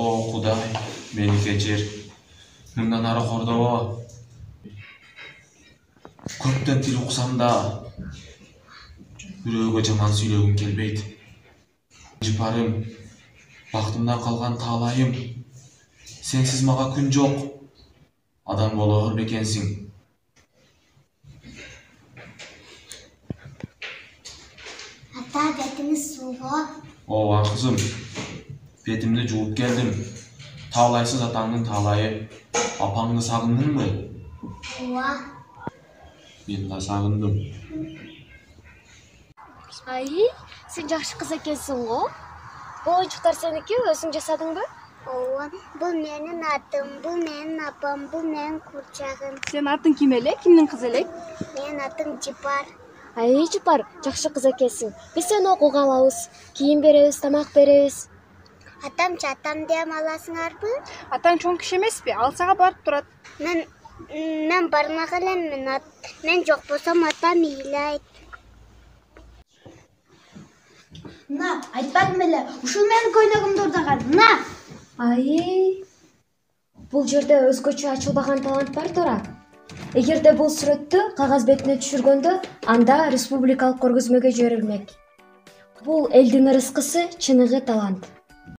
О, Кудай, мени кечир. Мындан ары кордобо. Көптөн тил уксам да, бирөөгө жаман сүйлөгүм келбейт. Жыпарым, бактымдан калган таалайым. Сенсиз мага күн жок. Адам болоор бекенсиң. Ата, бетиңиз сууго. Ооба кызым, бетимди жууп келдим. Таалайсыз атаңдын таалайы. Апаңды сагындыңбы? Ооба. Мен да сагындым. Ай, сен жакшы кыз экенсиң го. Бул оюнчуктар сеники, өзүң жасадыңбы? Ооба. Бул менин атым, бул менин апам, бул менин курчагым. Сенин атың ким эле? Кимдин кызы элең? Менин атым Жыпар. Ай, Жыпар, жакшы кыз экенсиң. Биз сени окууга алабыз, кийим беребиз, тамак беребиз. Атамчы, атам дем аласыңарбы? Атаң чоң киши эмеспи? Ал сага барып турат. Мен бармак эленмин. Мен жок болсом атам ыйлайт. На, айтпадым эле. Ушул менин көйнөгүмдү урдаган. На. Ай, бул жерде өзгөчө ачылбаган талант бар турат. Эгерде бул сүрөттү кагаз бетине түшүргөндө, анда республикалык көргөзмөгө жиберилмек. Бул элдин ырыскысы, чыныгы талант.